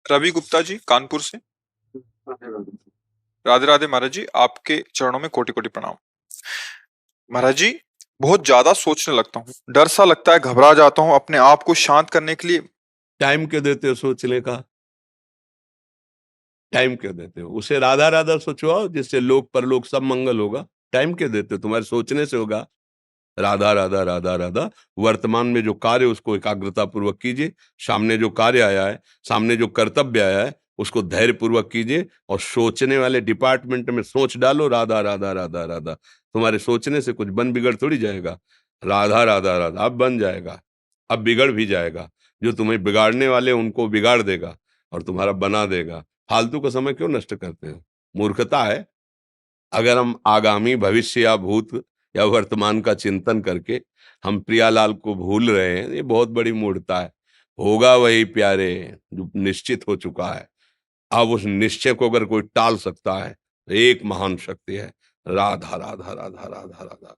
रवि गुप्ता जी कानपुर से। राधे राधे महाराज जी, आपके चरणों में कोटि कोटि प्रणाम। महाराज जी, बहुत ज्यादा सोचने लगता हूँ, डर सा लगता है, घबरा जाता हूँ। अपने आप को शांत करने के लिए टाइम क्यों देते हो सोचने का? टाइम क्यों देते हो? उसे राधा राधा सोचवाओ, जिससे लोक परलोक सब मंगल होगा। टाइम क्यों देते हो? तुम्हारे सोचने से होगा। राधा राधा राधा राधा। वर्तमान में जो कार्य उसको एकाग्रता पूर्वक कीजिए। सामने जो कार्य आया है, सामने जो कर्तव्य आया है, उसको धैर्य पूर्वक कीजिए। और सोचने वाले डिपार्टमेंट में सोच डालो राधा राधा राधा राधा। तुम्हारे सोचने से कुछ बन बिगड़ थोड़ी जाएगा। राधा राधा राधा अब बन जाएगा। अब बिगड़ भी जाएगा। जो तुम्हें बिगाड़ने वाले उनको बिगाड़ देगा और तुम्हारा बना देगा। फालतू का समय क्यों नष्ट करते हो? मूर्खता है। अगर हम आगामी भविष्य या भूत या वर्तमान का चिंतन करके हम प्रियालाल को भूल रहे हैं, ये बहुत बड़ी मूर्खता है। होगा वही प्यारे जो निश्चित हो चुका है। अब उस निश्चय को अगर कोई टाल सकता है तो एक महान शक्ति है। राधा राधा राधा राधा राधा।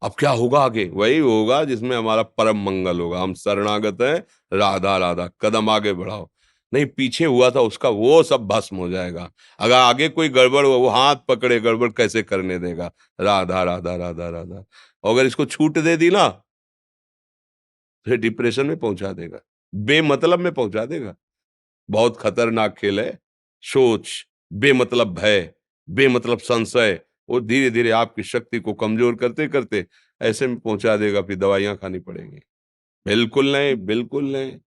अब क्या होगा आगे? वही होगा जिसमें हमारा परम मंगल होगा। हम शरणागत हैं। राधा राधा कदम आगे बढ़ाओ। नहीं, पीछे हुआ था उसका वो सब भस्म हो जाएगा। अगर आगे कोई गड़बड़ हुआ, वो हाथ पकड़े गड़बड़ कैसे करने देगा? राधा राधा राधा राधा। और अगर इसको छूट दे दी ना, फिर डिप्रेशन में पहुंचा देगा। बेमतलब में पहुंचा देगा। बहुत खतरनाक खेल है। सोच, बेमतलब भय, बेमतलब संशय, वो धीरे धीरे आपकी शक्ति को कमजोर करते करते ऐसे में पहुंचा देगा, फिर दवाइयां खानी पड़ेंगी। बिल्कुल नहीं, बिल्कुल नहीं।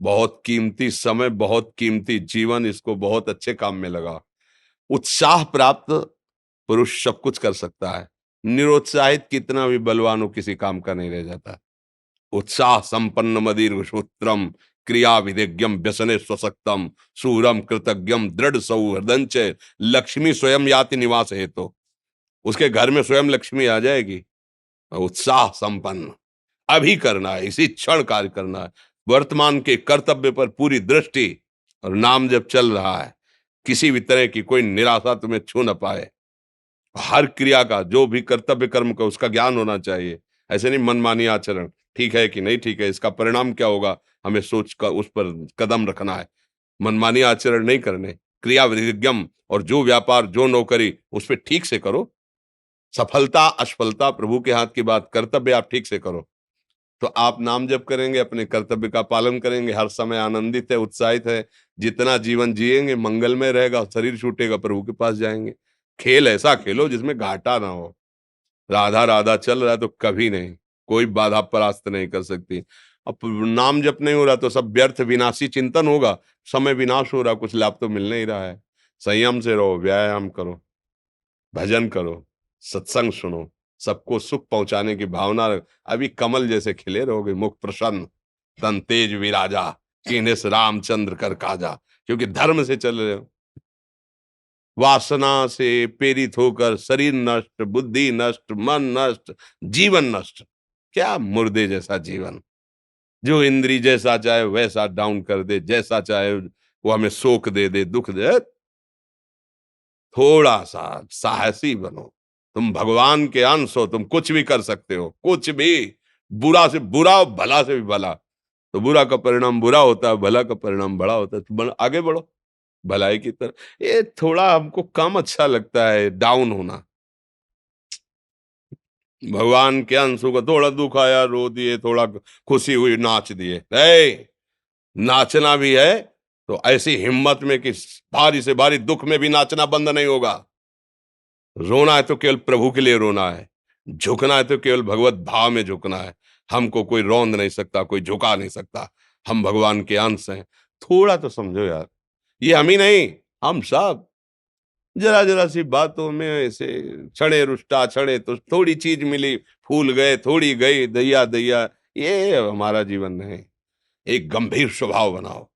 बहुत कीमती समय, बहुत कीमती जीवन, इसको बहुत अच्छे काम में लगा। उत्साह प्राप्त पुरुष सब कुछ कर सकता है। निरुत्साहित कितना भी बलवान हो, किसी काम का नहीं रह जाता। उत्साह संपन्न मदीर्घ सूत्रम, क्रिया विधिज्ञम व्यसने स्वसक्तम, सूरम कृतज्ञम दृढ़ सौहृदंच, लक्ष्मी स्वयं याति निवास हेतु। उसके घर में स्वयं लक्ष्मी आ जाएगी। उत्साह संपन्न अभी करना है, इसी क्षण कार्य करना है। वर्तमान के कर्तव्य पर पूरी दृष्टि। और नाम जब चल रहा है, किसी भी तरह की कोई निराशा तुम्हें छू न पाए। हर क्रिया का, जो भी कर्तव्य कर्म का, उसका ज्ञान होना चाहिए। ऐसे नहीं मनमानी आचरण, ठीक है कि नहीं ठीक है, इसका परिणाम क्या होगा, हमें सोच कर उस पर कदम रखना है। मनमानी आचरण नहीं करने। क्रिया विधिज्ञम, और जो व्यापार जो नौकरी उस पर ठीक से करो। सफलता असफलता प्रभु के हाथ की बात, कर्तव्य आप ठीक से करो। तो आप नाम जप करेंगे, अपने कर्तव्य का पालन करेंगे, हर समय आनंदित है, उत्साहित है। जितना जीवन जिएंगे मंगलमय रहेगा। शरीर छूटेगा, प्रभु के पास जाएंगे। खेल ऐसा खेलो जिसमें घाटा ना हो। राधा राधा चल रहा है तो कभी नहीं, कोई बाधा परास्त नहीं कर सकती। अब नाम जप नहीं हो रहा तो सब व्यर्थ विनाशी चिंतन होगा। समय विनाश हो रहा, कुछ लाभ तो मिल नहीं रहा है। संयम से रहो, व्यायाम करो, भजन करो, सत्संग सुनो, सबको सुख पहुंचाने की भावना रख। अभी कमल जैसे खिले रहोगे, मुख प्रसन्न, तन तेज विराजा, कीन्हिस रामचंद्र कर काजा। क्योंकि धर्म से चल रहे हो। वासना से प्रेरित होकर शरीर नष्ट, बुद्धि नष्ट, मन नष्ट, जीवन नष्ट। क्या मुर्दे जैसा जीवन, जो इंद्री जैसा चाहे वैसा डाउन कर दे, जैसा चाहे वो हमें शोक दे दे, दुख दे। थोड़ा सा साहसी बनो। तुम भगवान के अंश हो, तुम कुछ भी कर सकते हो, कुछ भी। बुरा से बुरा, भला से भी भला। तो बुरा का परिणाम बुरा होता है, भला का परिणाम बड़ा होता है। तो आगे बढ़ो भलाई की तरफ। ये थोड़ा हमको कम अच्छा लगता है डाउन होना। भगवान के अंशों का थोड़ा दुख आया रो दिए, थोड़ा खुशी हुई नाच दिए। नाचना भी है तो ऐसी हिम्मत में कि भारी से भारी दुख में भी नाचना बंद नहीं होगा। रोना है तो केवल प्रभु के लिए रोना है। झुकना है तो केवल भगवत भाव में झुकना है। हमको कोई रौंद नहीं सकता, कोई झुका नहीं सकता। हम भगवान के अंश हैं। थोड़ा तो समझो यार। ये हम ही नहीं, हम सब। जरा जरा सी बातों में ऐसे क्षणे रुष्टा क्षणे तो थोड़ी चीज मिली, फूल गए, थोड़ी गई, दैया दैया। ये हमारा जीवन नहीं। एक गंभीर स्वभाव बनाओ,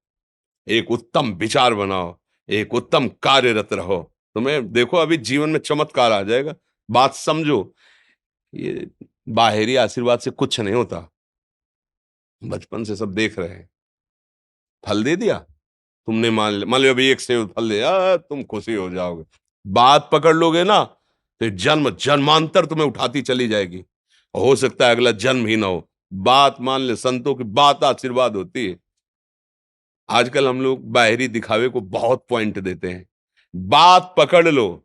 एक उत्तम विचार बनाओ, एक उत्तम कार्यरत रहो। तुम्हें देखो अभी जीवन में चमत्कार आ जाएगा। बात समझो। ये बाहरी आशीर्वाद से कुछ नहीं होता। बचपन से सब देख रहे हैं। फल दे दिया, तुमने मान लो अभी एक सेब फल दिया, तुम खुशी हो जाओगे। बात पकड़ लोगे ना, तो जन्म जन्मांतर तुम्हें उठाती चली जाएगी। हो सकता है अगला जन्म ही ना हो। बात मान ले, संतों की बात आशीर्वाद होती है। आजकल हम लोग बाहरी दिखावे को बहुत पॉइंट देते हैं। बात पकड़ लो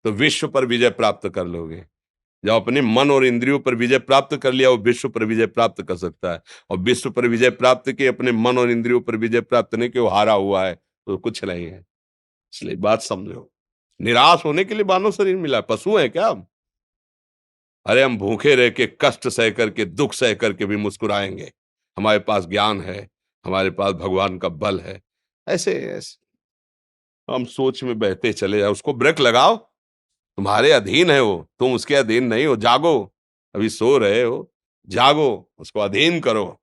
तो विश्व पर विजय प्राप्त कर लोगे। जब अपने मन और इंद्रियों पर विजय प्राप्त कर लिया, वो विश्व पर विजय प्राप्त कर सकता है। और विश्व पर विजय प्राप्त किए, अपने मन और इंद्रियों पर विजय प्राप्त नहीं कि वो हारा हुआ है, तो कुछ नहीं है। इसलिए बात समझो, निराश होने के लिए मानव शरीर मिला, पशु है क्या हम? अरे हम भूखे रह के, कष्ट सह करके, दुख सह करके भी मुस्कुराएंगे। हमारे पास ज्ञान है, हमारे पास भगवान का बल है। ऐसे ऐसे हम सोच में बहते चले जाओ, उसको ब्रेक लगाओ। तुम्हारे अधीन है वो, तुम उसके अधीन नहीं हो। जागो, अभी सो रहे हो, जागो, उसको अधीन करो।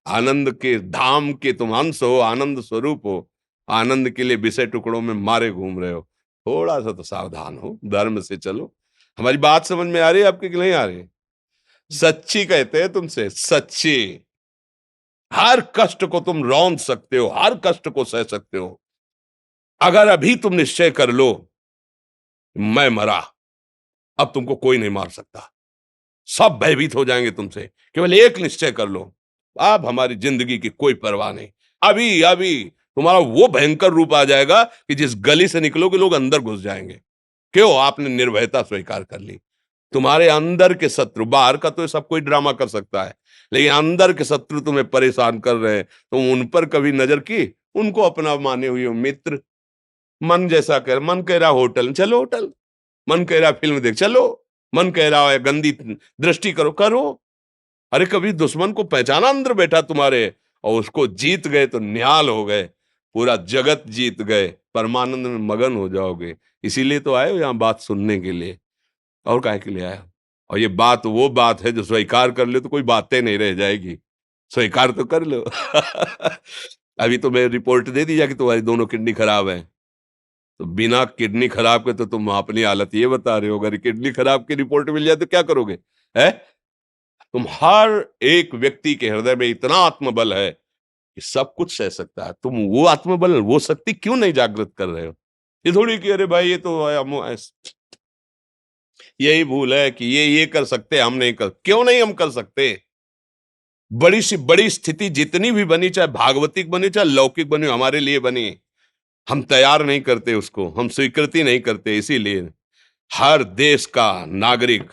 आनंद के धाम के तुम अंश हो, आनंद स्वरूप हो। आनंद के लिए विषय टुकड़ों में मारे घूम रहे हो। थोड़ा सा तो सावधान हो, धर्म से चलो। हमारी बात समझ में आ रही है आपके कि नहीं आ रही? सच्ची कहते हैं तुमसे, सच्ची। हर कष्ट को तुम रौंद सकते हो, हर कष्ट को सह सकते हो, अगर अभी तुम निश्चय कर लो मैं मरा, अब तुमको कोई नहीं मार सकता। सब भयभीत हो जाएंगे तुमसे। केवल एक निश्चय कर लो, अब हमारी जिंदगी की कोई परवाह नहीं। अभी अभी तुम्हारा वो भयंकर रूप आ जाएगा कि जिस गली से निकलोगे लोग अंदर घुस जाएंगे। क्यों? आपने निर्भयता स्वीकार कर ली। तुम्हारे अंदर के शत्रु, बाहर का तो सब कोई ड्रामा कर सकता है, लेकिन अंदर के शत्रु तुम्हें परेशान कर रहे हैं, तुम उन पर कभी नजर की? उनको अपना माने हुए हो मित्र। मन जैसा कर, मन कह रहा होटल चलो, होटल। मन कह रहा फिल्म देख चलो। मन कह रहा है गंदी दृष्टि करो, करो। अरे कभी दुश्मन को पहचाना अंदर बैठा तुम्हारे, और उसको जीत गए तो निहाल हो गए, पूरा जगत जीत गए, परमानंद में मगन हो जाओगे। इसीलिए तो आए हो यहाँ बात सुनने के लिए, और काहे के लिए आए हो? और ये बात वो बात है जो स्वीकार कर ले तो कोई बातें नहीं रह जाएगी। स्वीकार तो कर लो। अभी तो मैं रिपोर्ट दे दी कि तुम्हारी दोनों किडनी खराब है, तो बिना किडनी खराब के तो तुम अपनी हालत ये बता रहे हो, अगर किडनी खराब की रिपोर्ट मिल जाए तो क्या करोगे? है? तुम हर एक व्यक्ति के हृदय में इतना आत्मबल है कि सब कुछ सह सकता है। तुम वो आत्मबल, वो शक्ति क्यों नहीं जागृत कर रहे हो? ये थोड़ी कि अरे भाई ये तो यही भूल है कि ये कर सकते, हम नहीं कर। क्यों नहीं हम कर सकते? बड़ी सी बड़ी स्थिति जितनी भी बनी, चाहे भागवतिक बनी चाहे लौकिक बनी, हमारे लिए बनी, हम तैयार नहीं करते उसको, हम स्वीकृति नहीं करते। इसीलिए हर देश का नागरिक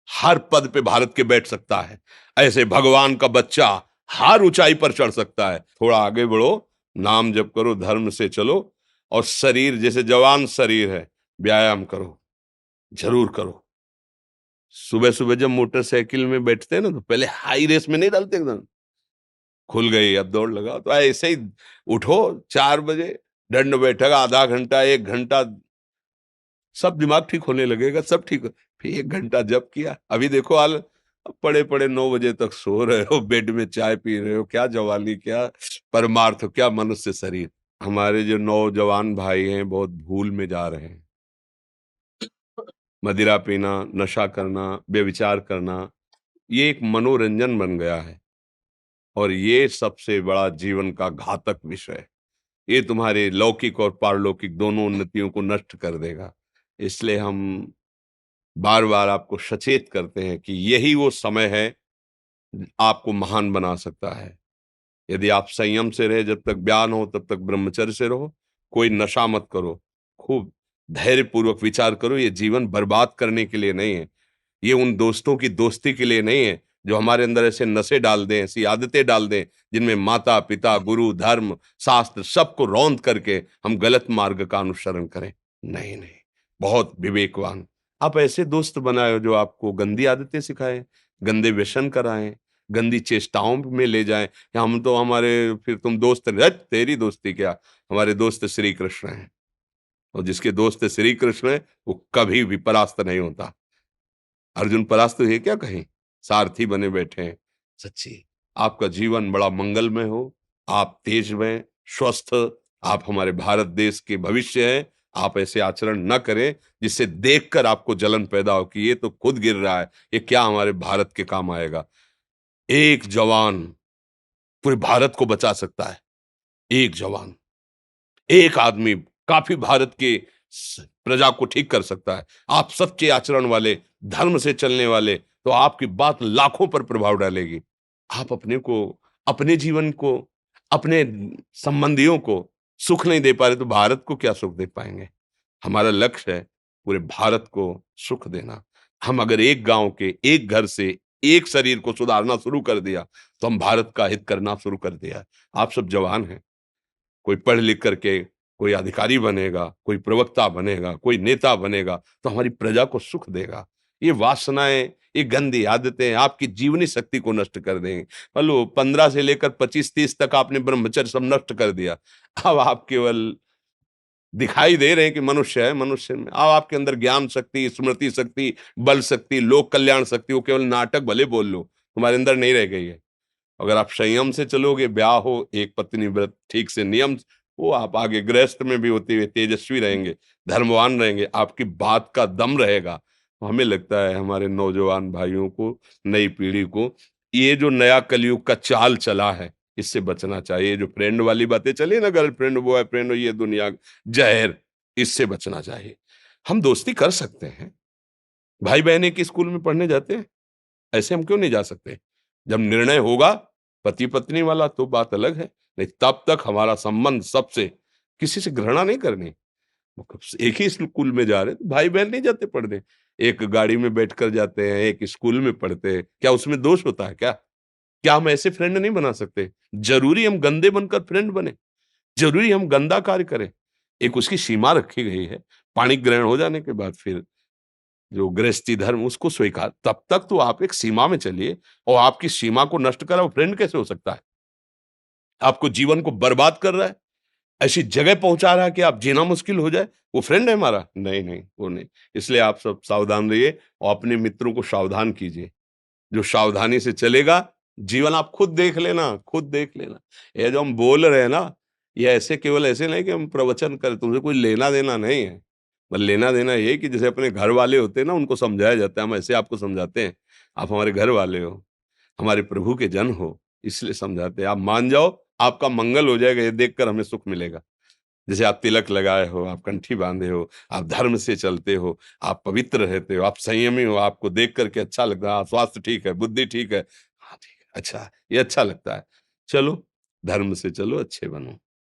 हर पद पे भारत के बैठ सकता है। ऐसे भगवान का बच्चा हर ऊंचाई पर चढ़ सकता है। थोड़ा आगे बढ़ो, नाम जप करो, धर्म से चलो, और शरीर जैसे जवान शरीर है, व्यायाम करो, जरूर करो। सुबह सुबह जब मोटरसाइकिल में बैठते हैं ना, तो पहले हाई रेस में नहीं डालते, एकदम खुल गई अब दौड़ लगाओ, तो ऐसे ही उठो 4 बजे, दंड बैठक आधा घंटा 1 घंटा, सब दिमाग ठीक होने लगेगा, सब ठीक हो। फिर 1 घंटा जब किया, अभी देखो हाल, पड़े पड़े 9 बजे तक सो रहे हो, बेड में चाय पी रहे हो। क्या जवानी, क्या परमार्थ, क्या मनुष्य शरीर। हमारे जो नौजवान भाई हैं बहुत भूल में जा रहे हैं। मदिरा पीना, नशा करना, व्यभिचार करना, ये एक मनोरंजन बन गया है, और ये सबसे बड़ा जीवन का घातक विषय है। ये तुम्हारे लौकिक और पारलौकिक दोनों उन्नतियों को नष्ट कर देगा। इसलिए हम बार बार आपको सचेत करते हैं कि यही वो समय है आपको महान बना सकता है। यदि आप संयम से रहे, जब तक ज्ञान हो तब तक ब्रह्मचर्य से रहो, कोई नशा मत करो, खूब धैर्य पूर्वक विचार करो। ये जीवन बर्बाद करने के लिए नहीं है, ये उन दोस्तों की दोस्ती के लिए नहीं है जो हमारे अंदर ऐसे नशे डाल दें, ऐसी आदतें डाल दें जिनमें माता पिता, गुरु, धर्म, शास्त्र सबको रौंद करके हम गलत मार्ग का अनुसरण करें। नहीं नहीं, बहुत विवेकवान। आप ऐसे दोस्त बनाए हो जो आपको गंदी आदतें सिखाएं, गंदे व्यसन कराएं, गंदी चेष्टाओं में ले जाएं। या हम तो हमारे, फिर तुम दोस्त नहीं, हट, तेरी दोस्ती क्या, हमारे दोस्त श्री कृष्ण हैं, और जिसके दोस्त श्री कृष्ण है वो कभी भी परास्त नहीं होता। अर्जुन परास्त है क्या कहीं? सारथी बने बैठे हैं। सच्ची आपका जीवन बड़ा मंगलमय हो, आप तेज में स्वस्थ, आप हमारे भारत देश के भविष्य हैं। आप ऐसे आचरण न करें जिससे देखकर आपको जलन पैदा हो कि ये तो खुद गिर रहा है, ये क्या हमारे भारत के काम आएगा। एक जवान पूरे भारत को बचा सकता है। एक जवान, एक आदमी काफी भारत के प्रजा को ठीक कर सकता है। आप सच्चे आचरण वाले, धर्म से चलने वाले, तो आपकी बात लाखों पर प्रभाव डालेगी। आप अपने को, अपने जीवन को, अपने संबंधियों को सुख नहीं दे पा रहे तो भारत को क्या सुख दे पाएंगे? हमारा लक्ष्य है पूरे भारत को सुख देना। हम अगर एक गांव के एक घर से एक शरीर को सुधारना शुरू कर दिया तो हम भारत का हित करना शुरू कर दिया। आप सब जवान हैं, कोई पढ़ लिख करके कोई अधिकारी बनेगा, कोई प्रवक्ता बनेगा, कोई नेता बनेगा तो हमारी प्रजा को सुख देगा। ये वासनाएं, ये गंदी आदतें आपकी जीवनी शक्ति को नष्ट कर देंगे। मान लो 15 से लेकर 25-30 तक आपने ब्रह्मचर्य सब नष्ट कर दिया। अब आप केवल दिखाई दे रहे हैं कि मनुष्य है, मनुष्य में अब आपके अंदर ज्ञान शक्ति, स्मृति शक्ति, बल शक्ति, लोक कल्याण शक्ति, वो केवल नाटक भले बोल लो, तुम्हारे अंदर नहीं रह गई है। अगर आप संयम से चलोगे, ब्याह हो, एक पत्नी व्रत ठीक से नियम, वो आप आगे गृहस्थ में भी होते हुए तेजस्वी रहेंगे, धर्मवान रहेंगे, आपकी बात का दम रहेगा। तो हमें लगता है हमारे नौजवान भाइयों को, नई पीढ़ी को, ये जो नया कलयुग का चाल चला है, इससे बचना चाहिए। जो फ्रेंड वाली बातें चली ना, गर्लफ्रेंड, बॉयफ्रेंड, ये दुनिया जहर, इससे बचना चाहिए। हम दोस्ती कर सकते हैं, भाई बहन एक ही स्कूल में पढ़ने जाते हैं, ऐसे हम क्यों नहीं जा सकते? जब निर्णय होगा पति पत्नी वाला तो बात अलग है, नहीं तब तक हमारा संबंध सबसे, किसी से घृणा नहीं करनी। एक ही स्कूल में जा रहे हैं तो भाई बहन नहीं जाते पढ़ने, एक गाड़ी में बैठकर जाते हैं, एक स्कूल में पढ़ते हैं, क्या उसमें दोष होता है क्या? क्या हम ऐसे फ्रेंड नहीं बना सकते? जरूरी हम गंदे बनकर फ्रेंड बने? जरूरी हम गंदा कार्य करें? एक उसकी सीमा रखी गई है, पाणी ग्रहण हो जाने के बाद फिर जो गृहस्थी धर्म उसको स्वीकार, तब तक तो आप एक सीमा में चलिए, और आपकी सीमा को नष्ट करा वो फ्रेंड कैसे हो सकता है? आपको जीवन को बर्बाद कर रहा है, ऐसी जगह पहुंचा रहा है कि आप जीना मुश्किल हो जाए, वो फ्रेंड है हमारा? नहीं नहीं, वो नहीं। इसलिए आप सब सावधान रहिए और अपने मित्रों को सावधान कीजिए। जो सावधानी से चलेगा, जीवन आप खुद देख लेना, खुद देख लेना। ये जो हम बोल रहे हैं ना, ये ऐसे केवल ऐसे नहीं कि हम प्रवचन करें, तुमसे कोई लेना देना नहीं है। पर लेना देना ये है कि जैसे अपने घर वाले होते हैं ना, उनको समझाया जाता है, हम ऐसे आपको समझाते हैं, आप हमारे घर वाले हो, हमारे प्रभु के जन हो, इसलिए समझाते हैं। आप मान जाओ, आपका मंगल हो जाएगा, ये देखकर हमें सुख मिलेगा। जैसे आप तिलक लगाए हो, आप कंठी बांधे हो, आप धर्म से चलते हो, आप पवित्र रहते हो, आप संयमी हो, आपको देख करके अच्छा लगता है, हाँ, स्वास्थ्य ठीक है, बुद्धि ठीक है, हाँ ठीक है, अच्छा, ये अच्छा लगता है। चलो, धर्म से चलो, अच्छे बनो।